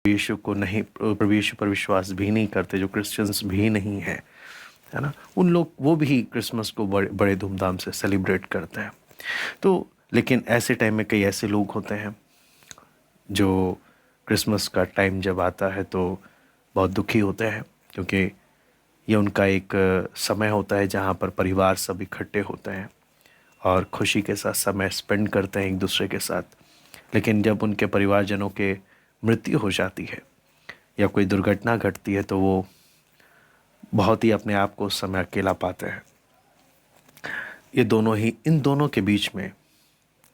यीशु को नहीं, प्रभु यीशु पर विश्वास भी नहीं करते, जो क्रिश्चियंस भी नहीं हैं, है ना, उन लोग वो भी क्रिसमस को बड़े बड़े धूमधाम से सेलिब्रेट करते हैं। तो लेकिन ऐसे टाइम में कई ऐसे लोग होते हैं जो क्रिसमस का टाइम जब आता है तो बहुत दुखी होते हैं, क्योंकि ये उनका एक समय होता है जहाँ पर परिवार सब इकट्ठे होते हैं और खुशी के साथ समय स्पेंड करते हैं एक दूसरे के साथ। लेकिन जब उनके परिवारजनों के मृत्यु हो जाती है या कोई दुर्घटना घटती है तो वो बहुत ही अपने आप को उस समय अकेला पाते हैं। इन दोनों के बीच में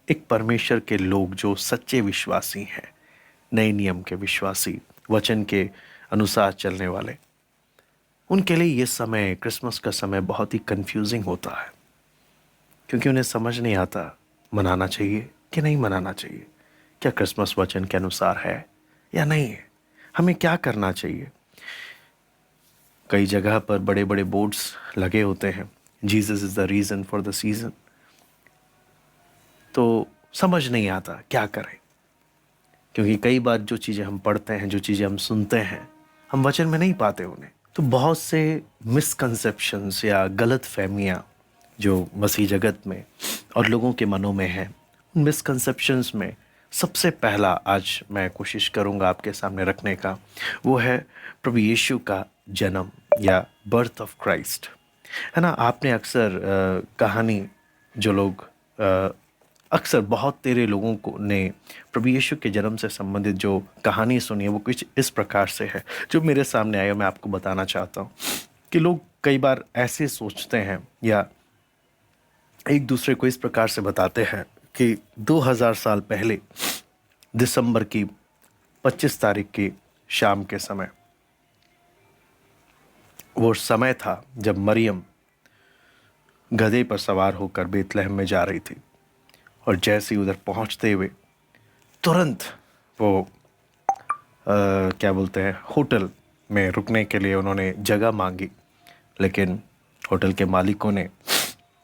एक परमेश्वर के लोग जो सच्चे विश्वासी हैं, नए नियम के विश्वासी, वचन के अनुसार चलने वाले, उनके लिए ये समय, क्रिसमस का समय बहुत ही कंफ्यूजिंग होता है, क्योंकि उन्हें समझ नहीं आता मनाना चाहिए कि नहीं मनाना चाहिए, क्या क्रिसमस वचन के अनुसार है या नहीं है, हमें क्या करना चाहिए। कई जगह पर बड़े बड़े बोर्ड्स लगे होते हैं, Jesus is the reason for the season, तो समझ नहीं आता क्या करें, क्योंकि कई बार जो चीज़ें हम पढ़ते हैं, जो चीज़ें हम सुनते हैं, हम वचन में नहीं पाते उन्हें। तो बहुत से मिसकंसेप्शंस या गलत फहमियाँ जो मसीह जगत में और लोगों के मनों में हैं, उन मिसकंसेप्शंस में सबसे पहला आज मैं कोशिश करूँगा आपके सामने रखने का, वो है प्रभु यीशु का जन्म या बर्थ ऑफ क्राइस्ट, है ना। आपने अक्सर कहानी, जो लोग अक्सर बहुत तेरे लोगों को ने प्रभु यीशु के जन्म से संबंधित जो कहानी सुनी है वो कुछ इस प्रकार से है, जो मेरे सामने आया, मैं आपको बताना चाहता हूँ कि लोग कई बार ऐसे सोचते हैं या एक दूसरे को इस प्रकार से बताते हैं कि 2000 साल पहले दिसंबर की 25 तारीख की शाम के समय, वो समय था जब मरियम गधे पर सवार होकर बेतलहम में जा रही थी, और जैसे ही उधर पहुंचते हुए तुरंत वो क्या बोलते हैं, होटल में रुकने के लिए उन्होंने जगह मांगी, लेकिन होटल के मालिकों ने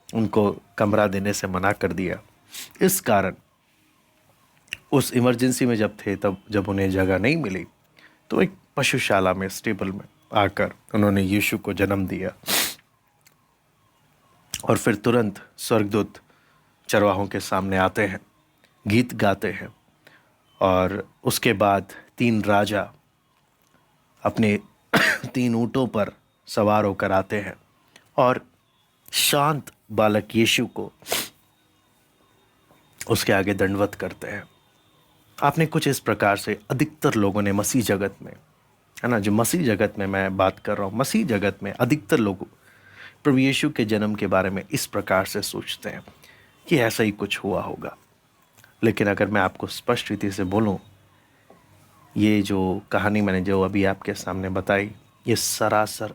उनको कमरा देने से मना कर दिया। इस कारण उस इमरजेंसी में जब थे, तब जब उन्हें जगह नहीं मिली, तो एक पशुशाला में, स्टेबल में आकर उन्होंने यीशु को जन्म दिया। और फिर तुरंत स्वर्गदूत चरवाहों के सामने आते हैं, गीत गाते हैं, और उसके बाद 3 राजा अपने 3 ऊँटों पर सवार होकर आते हैं और शांत बालक यीशु को उसके आगे दंडवत करते हैं। आपने कुछ इस प्रकार से अधिकतर लोगों ने मसीह जगत में, है ना, जो मसीह जगत में मैं बात कर रहा हूँ, मसीह जगत में अधिकतर लोग प्रभु यीशु के जन्म के बारे में इस प्रकार से सोचते हैं कि ऐसा ही कुछ हुआ होगा। लेकिन अगर मैं आपको स्पष्ट रीति से बोलूं, ये जो कहानी मैंने जो अभी आपके सामने बताई, ये सरासर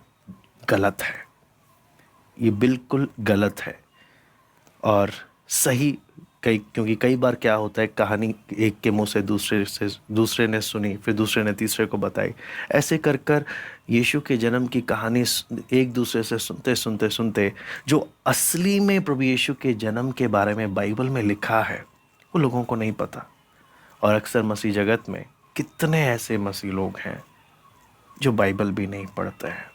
गलत है, ये बिल्कुल गलत है। और सही क्योंकि कई बार क्या होता है, कहानी एक के मुंह से दूसरे ने सुनी, फिर दूसरे ने तीसरे को बताई, ऐसे कर कर यीशु के जन्म की कहानी एक दूसरे से सुनते जो असली में प्रभु यीशु के जन्म के बारे में बाइबल में लिखा है, वो लोगों को नहीं पता। और अक्सर मसीह जगत में कितने ऐसे मसीह लोग हैं जो बाइबल भी नहीं पढ़ते हैं,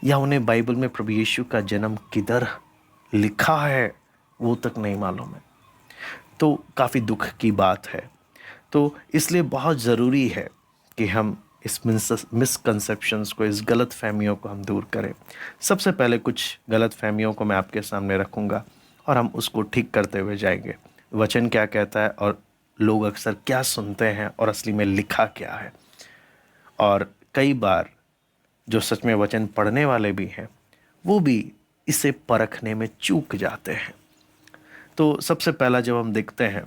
या उन्हें बाइबल में प्रभु यीशु का जन्म किधर लिखा है वो तक नहीं मालूम है। तो काफ़ी दुख की बात है। तो इसलिए बहुत ज़रूरी है कि हम इस मिसकंसेप्शंस को, इस गलत फहमियों को हम दूर करें। सबसे पहले कुछ गलत फहमियों को मैं आपके सामने रखूँगा और हम उसको ठीक करते हुए जाएंगे। वचन क्या कहता है और लोग अक्सर क्या सुनते हैं और असली में लिखा क्या है। और कई बार जो सच में वचन पढ़ने वाले भी हैं, वो भी इसे परखने में चूक जाते हैं। तो सबसे पहला जब हम देखते हैं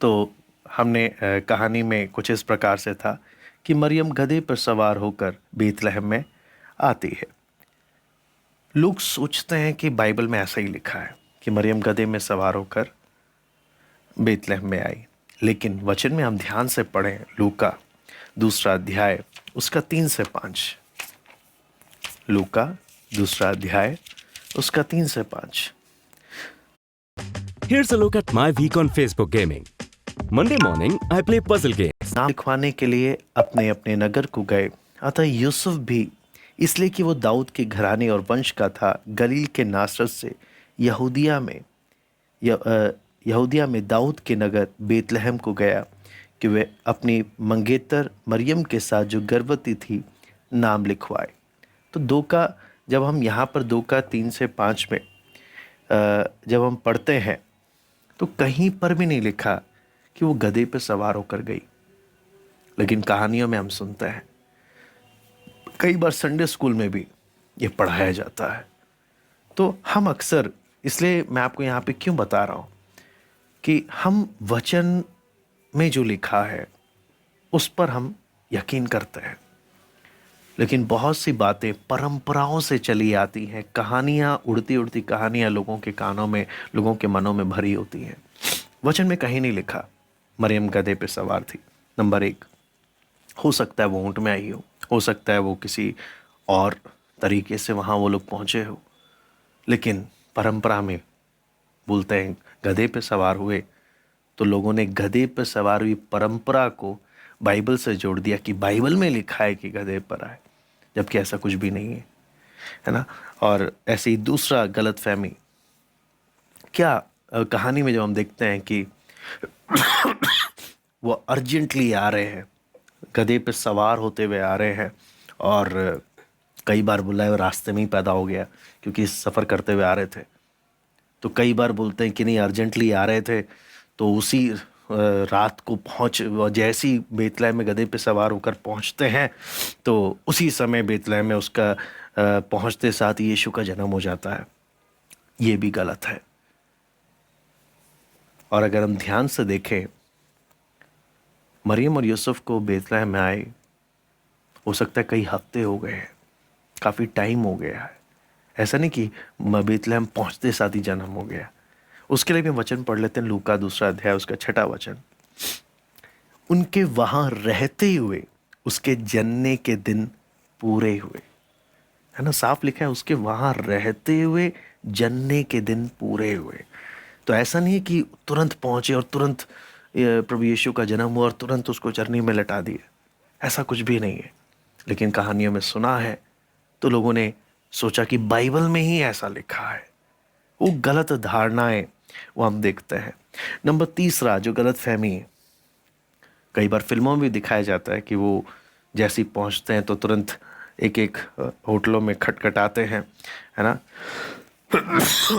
तो हमने कहानी में कुछ इस प्रकार से था कि मरियम गधे पर सवार होकर बेतलहम में आती है। लोग सोचते हैं कि बाइबल में ऐसा ही लिखा है कि मरियम गधे में सवार होकर बेतलहम में आई, लेकिन वचन में हम ध्यान से पढ़ें, लूका 2 अध्याय उसका 3 से 5, लूका 2 अध्याय उसका 3 से 5। Here's a look at my week on Facebook gaming. Monday morning, I play puzzle games. नाम लिखवाने के लिए अपने अपने नगर को गए। अतः यूसुफ भी इसलिए कि वो दाऊद के घराने और वंश का था, गलील के नासरत से यहूदिया में य- अ, यहूदिया में दाऊद के नगर बेतलहम को गया कि वे अपनी मंगेतर मरियम के साथ जो गर्भवती थी नाम लिखवाए। तो दो का जब हम यहाँ पर 2 का 3 से 5 में जब हम पढ़ते हैं तो कहीं पर भी नहीं लिखा कि वो गधे पर सवार होकर गई, लेकिन कहानियों में हम सुनते हैं, कई बार संडे स्कूल में भी ये पढ़ाया जाता है। तो हम अक्सर, इसलिए मैं आपको यहाँ पे क्यों बता रहा हूँ कि हम वचन में जो लिखा है उस पर हम यकीन करते हैं, लेकिन बहुत सी बातें परंपराओं से चली आती हैं, कहानियाँ, उड़ती उड़ती कहानियाँ लोगों के कानों में, लोगों के मनों में भरी होती हैं। वचन में कहीं नहीं लिखा मरियम गधे पे सवार थी। नंबर 1, हो सकता है वो ऊँट में आई हो सकता है वो किसी और तरीके से वहाँ वो लोग पहुँचे हो, लेकिन परंपरा में बोलते हैं गधे पे सवार हुए, तो लोगों ने गधे पे सवार हुई परंपरा को बाइबल से जोड़ दिया कि बाइबल में लिखा है कि गधे पर आए, जबकि ऐसा कुछ भी नहीं है ना। और ऐसे ही दूसरा गलत फहमी, क्या कहानी में जब हम देखते हैं कि वो अर्जेंटली आ रहे हैं, गधे पे सवार होते हुए आ रहे हैं, और कई बार बोला है वो रास्ते में ही पैदा हो गया क्योंकि सफ़र करते हुए आ रहे थे। तो कई बार बोलते हैं कि नहीं अर्जेंटली आ रहे थे, तो उसी रात को जैसे ही बेतलहम में गधे पे सवार होकर पहुंचते हैं तो उसी समय बेतलहम में उसका पहुंचते साथ ही यीशु का जन्म हो जाता है। ये भी गलत है। और अगर हम ध्यान से देखें, मरियम और यूसुफ को बेतलहम में आए, हो सकता है कई हफ्ते हो गए हैं, काफ़ी टाइम हो गया है। ऐसा नहीं कि बेतलहम पहुंचते साथ ही जन्म हो गया। उसके लिए भी वचन पढ़ लेते हैं, लूका 2 अध्याय उसका 6 वचन। उनके वहां रहते हुए उसके जन्ने के दिन पूरे हुए, है ना, साफ लिखा है उसके वहां रहते हुए जन्ने के दिन पूरे हुए। तो ऐसा नहीं है कि तुरंत पहुंचे और तुरंत प्रभु यीशु का जन्म हुआ और तुरंत उसको चरनी में लटा दिए, ऐसा कुछ भी नहीं है। लेकिन कहानियों में सुना है तो लोगों ने सोचा कि बाइबल में ही ऐसा लिखा है। वो गलत धारणाएं वो हम देखते हैं। नंबर 3 जो गलत फहमी है, कई बार फिल्मों में भी दिखाया जाता है कि वो जैसे ही पहुंचते हैं तो तुरंत एक एक होटलों में खटखटाते हैं, है ना,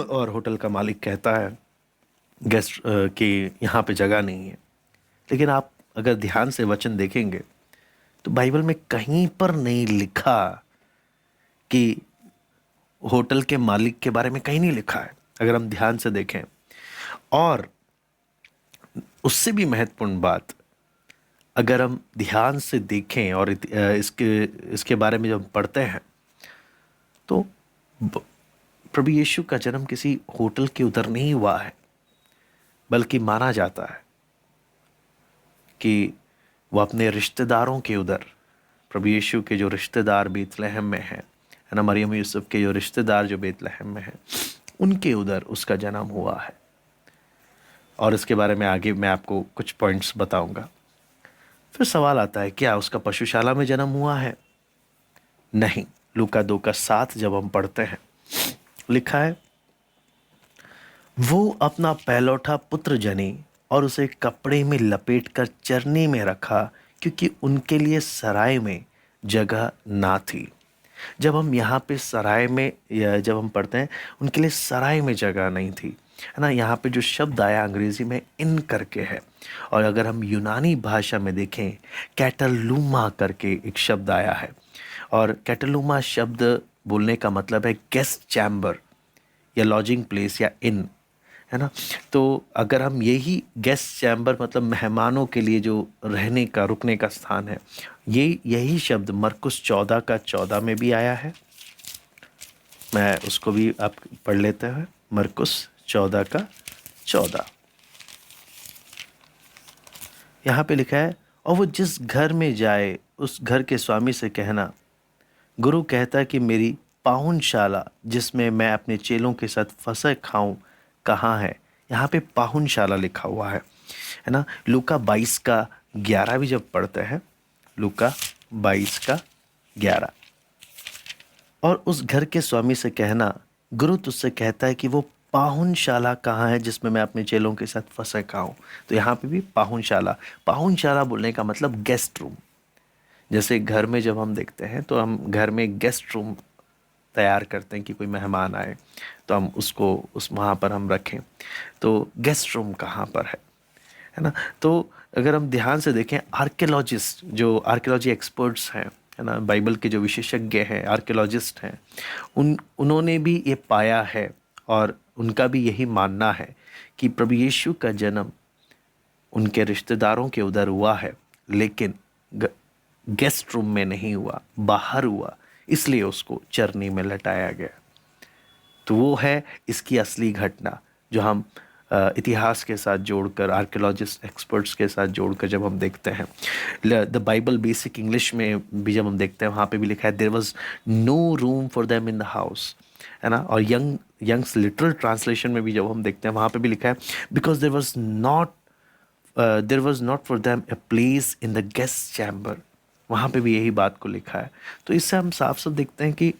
और होटल का मालिक कहता है गेस्ट कि यहाँ पे जगह नहीं है। लेकिन आप अगर ध्यान से वचन देखेंगे तो बाइबल में कहीं पर नहीं लिखा कि होटल के मालिक के बारे में कहीं नहीं लिखा है, अगर हम ध्यान से देखें। और उससे भी महत्वपूर्ण बात, अगर हम ध्यान से देखें और इसके बारे में जब हम पढ़ते हैं तो प्रभु यीशु का जन्म किसी होटल के उधर नहीं हुआ है, बल्कि माना जाता है कि वो अपने रिश्तेदारों के उधर, प्रभु यीशु के जो रिश्तेदार बेतलहम में हैं, है ना, मरियम यूसुफ के जो रिश्तेदार जो बेतलहम में हैं, उनके उधर उसका जन्म हुआ है। और इसके बारे में आगे मैं आपको कुछ पॉइंट्स बताऊंगा। फिर सवाल आता है, क्या उसका पशुशाला में जन्म हुआ है? नहीं। लूका 2:7 जब हम पढ़ते हैं, लिखा है वो अपना पहलौठा पुत्र जनी और उसे कपड़े में लपेटकर चरनी में रखा, क्योंकि उनके लिए सराय में जगह ना थी। जब हम यहाँ पे सराय में, या जब हम पढ़ते हैं उनके लिए सराय में जगह नहीं थी, है ना, यहाँ पे जो शब्द आया अंग्रेजी में इन करके है। और अगर हम यूनानी भाषा में देखें, कैटलूमा करके एक शब्द आया है, और कैटलूमा शब्द बोलने का मतलब है गेस्ट चैम्बर या लॉजिंग प्लेस या इन, है ना। तो अगर हम यही गेस्ट चैम्बर मतलब मेहमानों के लिए जो रहने का, रुकने का स्थान है, यही शब्द मरकुस 14:14 में भी आया है। मैं उसको भी आप पढ़ लेते हैं, मरकुस 14:14। यहाँ पे लिखा है, और वो जिस घर में जाए उस घर के स्वामी से कहना, गुरु कहता है कि मेरी पाहुनशाला जिसमें मैं अपने चेलों के साथ फसह खाऊं कहाँ है। यहाँ पे पाहुनशाला लिखा हुआ है। है ना। लूका 22 का 11 भी जब पढ़ते हैं, लूका 22 का 11, और उस घर के स्वामी से कहना, गुरु तुझसे कहता है कि वो पाहुनशाला कहाँ है जिसमें मैं अपने चेलों के साथ फंसे का हूँ। तो यहाँ पे भी पाहुनशाला, पाहुनशाला बोलने का मतलब गेस्ट रूम। जैसे घर में जब हम देखते हैं तो हम घर में गेस्ट रूम तैयार करते हैं कि कोई मेहमान आए तो हम उसको उस वहाँ पर हम रखें। तो गेस्ट रूम कहाँ पर है ना। तो अगर हम ध्यान से देखें, आर्कियोलॉजिस्ट जो आर्कियोलॉजी एक्सपर्ट्स हैं, है ना, बाइबल के जो विशेषज्ञ हैं, आर्कियोलॉजिस्ट हैं, उन्होंने भी ये पाया है और उनका भी यही मानना है कि प्रभु यीशु का जन्म उनके रिश्तेदारों के उधर हुआ है, लेकिन गेस्ट रूम में नहीं हुआ, बाहर हुआ, इसलिए उसको चरनी में लटाया गया। तो वो है इसकी असली घटना जो हम इतिहास के साथ जोड़कर, आर्कियोलॉजिस्ट एक्सपर्ट्स के साथ जोड़कर जब हम देखते हैं, द बाइबल बेसिक इंग्लिश में भी जब हम देखते हैं, वहाँ पे भी लिखा है there was no room for them in the house, है ना। और यंग्स लिटरल ट्रांसलेशन में भी जब हम देखते हैं, वहाँ पे भी लिखा है because there was not for them a place in the guest chamber. वहाँ पे भी यही बात को लिखा है। तो इससे हम साफ साफ देखते हैं कि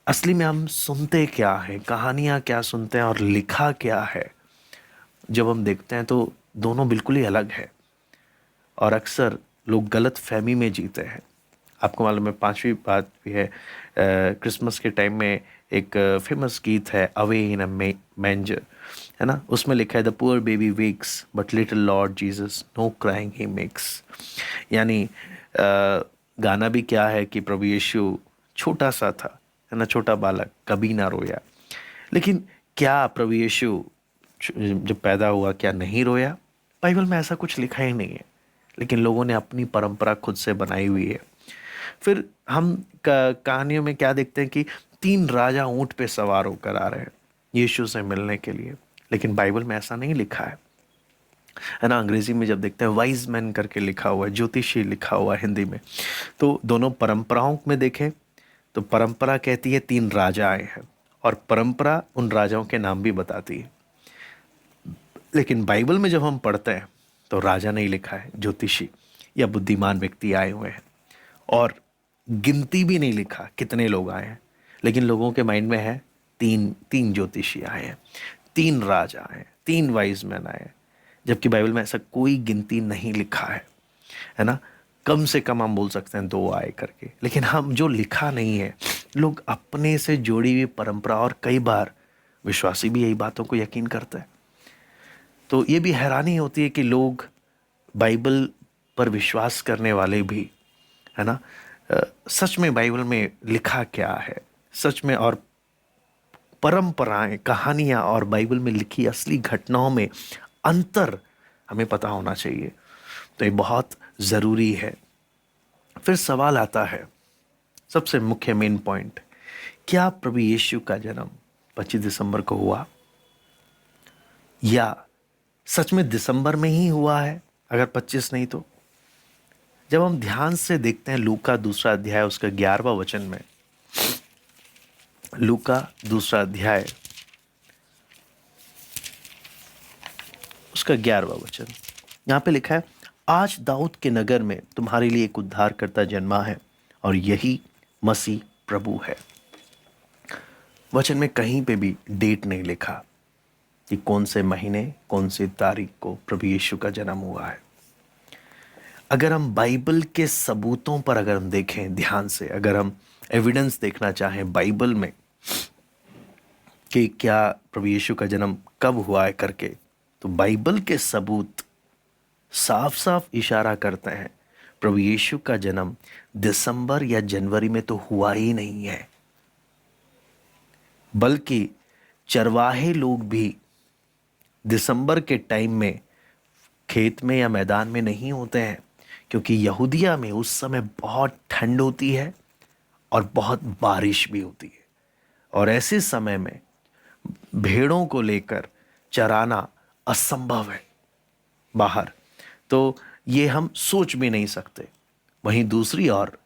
असली में हम सुनते क्या है, कहानियाँ क्या सुनते हैं और लिखा क्या है, जब हम देखते हैं तो दोनों बिल्कुल ही अलग है। और अक्सर लोग गलत फहमी में जीते हैं। आपको मालूम है, पांचवी बात भी है, क्रिसमस के टाइम में एक फेमस गीत है अवे इन अ मैंजर, है ना। उसमें लिखा है the poor baby wakes but little Lord Jesus no crying he makes. यानी गाना भी क्या है कि प्रभु यीशु छोटा सा था, है ना, छोटा बालक, कभी ना रोया। लेकिन क्या प्रभु यीशु जब पैदा हुआ क्या नहीं रोया? बाइबल में ऐसा कुछ लिखा ही नहीं है, लेकिन लोगों ने अपनी परंपरा खुद से बनाई हुई है। फिर हम कहानियों में क्या देखते हैं कि 3 राजा ऊंट पे सवार होकर आ रहे हैं यीशु से मिलने के लिए, लेकिन बाइबल में ऐसा नहीं लिखा है ना। अंग्रेजी में जब देखते हैं वाइज मैन करके लिखा हुआ है, ज्योतिषी लिखा हुआ है हिंदी में। तो दोनों परंपराओं में देखें तो परंपरा कहती है 3 राजा आए हैं और परंपरा उन राजाओं के नाम भी बताती है। लेकिन बाइबल में जब हम पढ़ते हैं तो राजा नहीं लिखा है, ज्योतिषी या बुद्धिमान व्यक्ति आए हुए हैं, और गिनती भी नहीं लिखा कितने लोग आए हैं, लेकिन लोगों के माइंड में है 3 ज्योतिषी आए हैं, 3 राजा आए हैं, 3 वाइज मैन आए हैं, जबकि बाइबल में ऐसा कोई गिनती नहीं लिखा है ना। कम से कम हम बोल सकते हैं 2 आए करके, लेकिन हम जो लिखा नहीं है, लोग अपने से जोड़ी हुई परंपरा, और कई बार विश्वासी भी यही बातों को यकीन करते हैं। तो ये भी हैरानी होती है कि लोग बाइबल पर विश्वास करने वाले भी, है ना, सच में बाइबल में लिखा क्या है, सच में, और परंपराएं, कहानियां और बाइबल में लिखी असली घटनाओं में अंतर हमें पता होना चाहिए। तो ये बहुत ज़रूरी है। फिर सवाल आता है, सबसे मुख्य मेन पॉइंट, क्या प्रभु यीशु का जन्म 25 दिसंबर को हुआ, या सच में दिसंबर में ही हुआ है? अगर 25 नहीं तो जब हम ध्यान से देखते हैं लूका 2 अध्याय उसका 11वां वचन में, लूका 2 अध्याय उसका 11वां वचन, यहाँ पे लिखा है, आज दाऊद के नगर में तुम्हारे लिए एक उद्धारकर्ता जन्मा है और यही मसीह प्रभु है। वचन में कहीं पे भी डेट नहीं लिखा कि कौन से महीने, कौन सी तारीख को प्रभु यीशु का जन्म हुआ है। अगर हम बाइबल के सबूतों पर अगर हम देखें ध्यान से, अगर हम एविडेंस देखना चाहें बाइबल में कि क्या प्रभु यीशु का जन्म कब हुआ है करके, तो बाइबल के सबूत साफ साफ इशारा करते हैं प्रभु यीशु का जन्म दिसंबर या जनवरी में तो हुआ ही नहीं है, बल्कि चरवाहे लोग भी दिसंबर के टाइम में खेत में या मैदान में नहीं होते हैं, क्योंकि यहूदिया में उस समय बहुत ठंड होती है और बहुत बारिश भी होती है, और ऐसे समय में भेड़ों को लेकर चराना असंभव है बाहर। तो ये हम सोच भी नहीं सकते। वहीं दूसरी ओर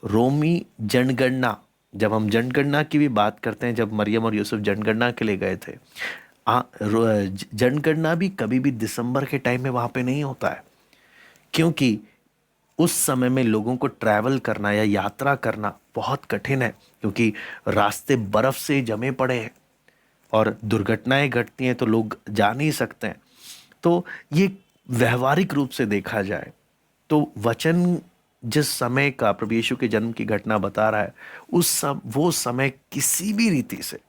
रोमी जनगणना, जब हम जनगणना की भी बात करते हैं, जब मरियम और यूसुफ जनगणना के लिए गए थे, जनगणना भी कभी भी दिसंबर के टाइम में वहाँ पे नहीं होता है, क्योंकि उस समय में लोगों को ट्रैवल करना या यात्रा करना बहुत कठिन है, क्योंकि रास्ते बर्फ से जमे पड़े हैं और दुर्घटनाएं घटती हैं तो लोग जा नहीं सकते हैं। तो ये व्यवहारिक रूप से देखा जाए तो वचन जिस समय का प्रभु यीशु के जन्म की घटना बता रहा है, वो समय किसी भी रीति से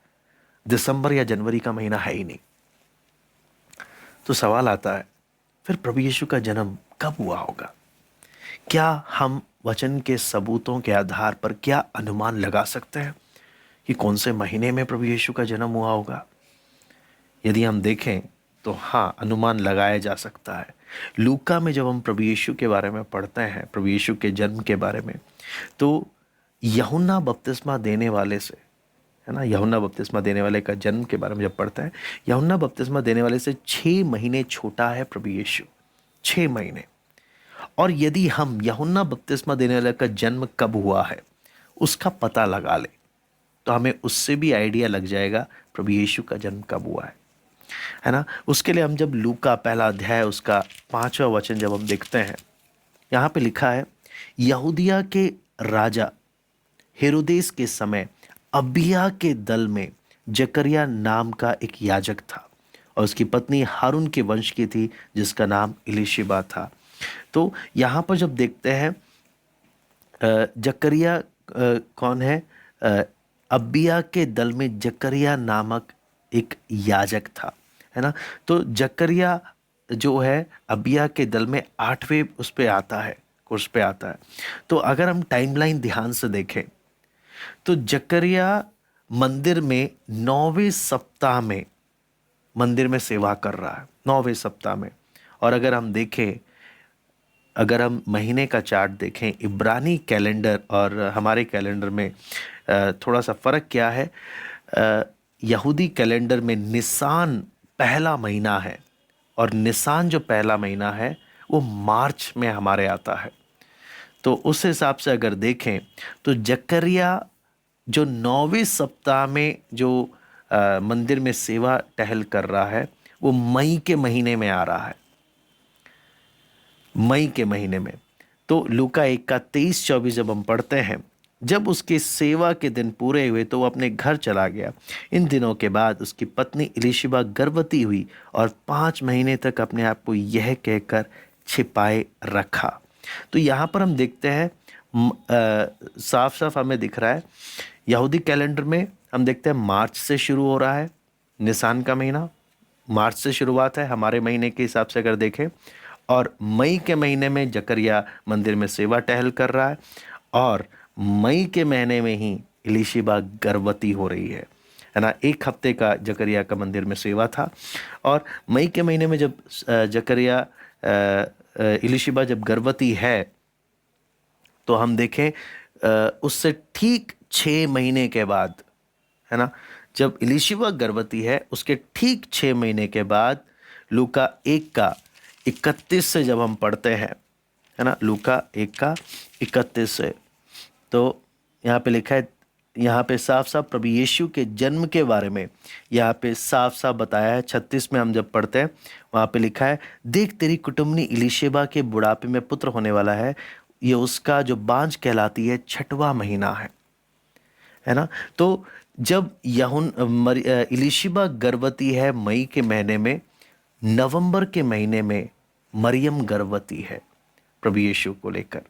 दिसंबर या जनवरी का महीना है ही नहीं। तो सवाल आता है, फिर प्रभु यीशु का जन्म कब हुआ होगा? क्या हम वचन के सबूतों के आधार पर क्या अनुमान लगा सकते हैं कि कौन से महीने में प्रभु यीशु का जन्म हुआ होगा? यदि हम देखें तो हाँ, अनुमान लगाया जा सकता है। लूका में जब हम प्रभु यीशु के बारे में पढ़ते हैं, प्रभु यीशु के जन्म के बारे में, तो यूहन्ना बपतिस्मा देने वाले से, है ना, यूहन्ना बपतिस्मा देने वाले का जन्म के बारे में जब पढ़ते हैं, यूहन्ना बपतिस्मा देने वाले से 6 महीने छोटा है प्रभु यीशु, 6 महीने। और यदि हम यूहन्ना बपतिस्मा देने वाले का जन्म कब हुआ है उसका पता लगा ले, तो हमें उससे भी आइडिया लग जाएगा प्रभु यीशु का जन्म कब हुआ है ना। उसके लिए हम जब लूका पहला अध्याय उसका 5वां वचन जब हम देखते हैं, यहाँ पे लिखा है, यहूदिया के राजा हेरोदेस के समय अबिय्याह के दल में जकरिया नाम का एक याजक था और उसकी पत्नी हारून के वंश की थी जिसका नाम इलिशिबा था। तो यहाँ पर जब देखते हैं जकरिया कौन है? अबिय्याह के दल में जकरिया नामक एक याजक था, है ना। तो जकरिया जो है अबिय्याह के दल में 8वें उस पे आता है, कोर्स पे आता है। तो अगर हम टाइमलाइन ध्यान से देखें तो जकरिया मंदिर में 9वें सप्ताह में मंदिर में सेवा कर रहा है, 9वें सप्ताह में। और अगर हम देखें, अगर हम महीने का चार्ट देखें, इब्रानी कैलेंडर और हमारे कैलेंडर में थोड़ा सा फ़र्क क्या है? यहूदी कैलेंडर में निसान पहला महीना है और निसान जो पहला महीना है वो मार्च में हमारे आता है। तो उस हिसाब से अगर देखें तो जकरिया जो 9वें सप्ताह में जो मंदिर में सेवा टहल कर रहा है वो मई के महीने में आ रहा है, मई के महीने में। तो लूका 1 का 23-24 जब हम पढ़ते हैं, जब उसके सेवा के दिन पूरे हुए तो वो अपने घर चला गया। इन दिनों के बाद उसकी पत्नी इलिशिबा गर्भवती हुई और 5 महीने तक अपने आप को यह कहकर छिपाए रखा। तो यहाँ पर हम देखते हैं साफ साफ हमें दिख रहा है, यहूदी कैलेंडर में हम देखते हैं मार्च से शुरू हो रहा है, निसान का महीना मार्च से शुरुआत है हमारे महीने के हिसाब से अगर देखें, और मई के महीने में जकरिया मंदिर में सेवा टहल कर रहा है और मई के महीने में ही इलिशिबा गर्भवती हो रही है ना। 1 हफ्ते का जकरिया का मंदिर में सेवा था और मई के महीने में जब जकरिया इलिशिबा जब गर्भवती है तो हम देखें उससे ठीक 6 महीने के बाद, है ना, जब इलिशिबा गर्भवती है उसके ठीक 6 महीने के बाद लूका 1 का 31 से जब हम पढ़ते हैं, है ना, लूका 1 का 31 से, तो यहाँ पे लिखा है, यहाँ पे साफ साफ प्रभु यीशु के जन्म के बारे में यहाँ पे साफ साफ बताया है। 36 में हम जब पढ़ते हैं वहाँ पे लिखा है, देख तेरी कुटुम्बनी इलिशिबा के बुढ़ापे में पुत्र होने वाला है, ये उसका जो बांझ कहलाती है 6वां महीना है ना। तो जब इलिशिबा गर्भवती है मई के महीने में, नवंबर के महीने में मरियम गर्भवती है प्रभु यीशु को लेकर,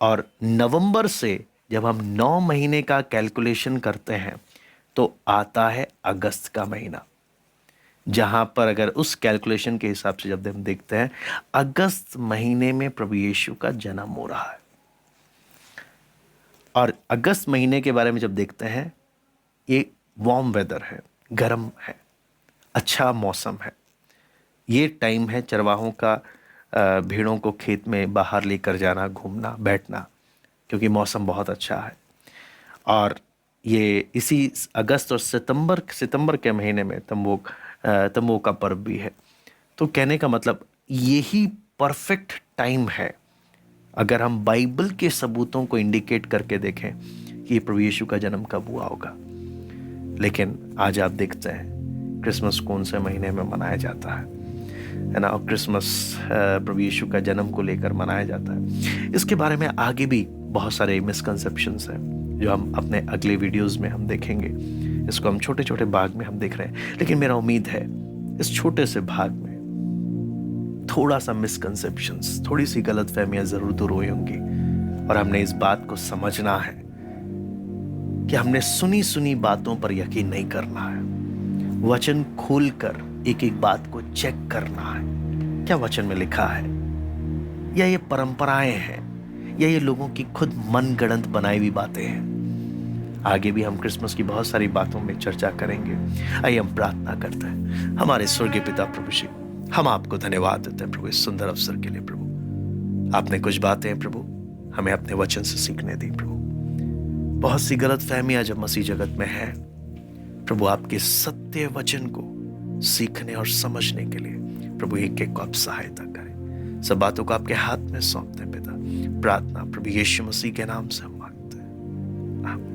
और नवंबर से जब हम 9 महीने का कैलकुलेशन करते हैं तो आता है अगस्त का महीना, जहां पर अगर उस कैलकुलेशन के हिसाब से जब हम देखते हैं अगस्त महीने में प्रभु यीशु का जन्म हो रहा है। और अगस्त महीने के बारे में जब देखते हैं, ये वार्म वेदर है, गर्म है, अच्छा मौसम है, ये टाइम है चरवाहों का भेड़ों को खेत में बाहर लेकर जाना, घूमना, बैठना, क्योंकि मौसम बहुत अच्छा है। और ये इसी अगस्त और सितंबर के महीने में तंबू का पर्व भी है। तो कहने का मतलब यही परफेक्ट टाइम है अगर हम बाइबल के सबूतों को इंडिकेट करके देखें कि प्रभु यीशु का जन्म कब हुआ होगा। लेकिन आज आप देखते हैं क्रिसमस कौन से महीने में मनाया जाता है ना, और क्रिसमस प्रभु यीशु का जन्म को लेकर मनाया जाता है। इसके बारे में आगे भी बहुत सारे मिसकंसेप्शंस हैं जो हम अपने अगले वीडियोस में हम देखेंगे। इसको हम छोटे छोटे भाग में हम देख रहे हैं, लेकिन मेरा उम्मीद है इस छोटे से भाग में थोड़ा सा मिसकंसेप्शंस, थोड़ी सी गलतफहमियां जरूर दूर हुई होंगी, और हमने इस बात को समझना है कि हमने सुनी सुनी बातों पर यकीन नहीं करना है। वचन खोलकर एक एक बात को चेक करना है, क्या वचन में लिखा है, या ये परंपराएं हैं, या ये लोगों की खुद मनगढ़ंत बनाई हुई बातें हैं। आगे भी हम क्रिसमस की बहुत सारी बातों में चर्चा करेंगे। आइए हम प्रार्थना करते हैं। हमारे स्वर्गीय पिता प्रभु जी, हम आपको धन्यवाद देते हैं प्रभु इस सुंदर अवसर के लिए। प्रभु आपने कुछ बातें प्रभु हमें अपने वचन से सीखने दी। प्रभु बहुत सी गलत फहमियां जब मसीह जगत में है, प्रभु आपके सत्य वचन को सीखने और समझने के लिए प्रभु एक एक को आप सहायता करें। सब बातों को आपके हाथ में सौंपते हैं पिता। प्रार्थना प्रभु यीशु मसीह के नाम से हम मांगते हैं, आमीन।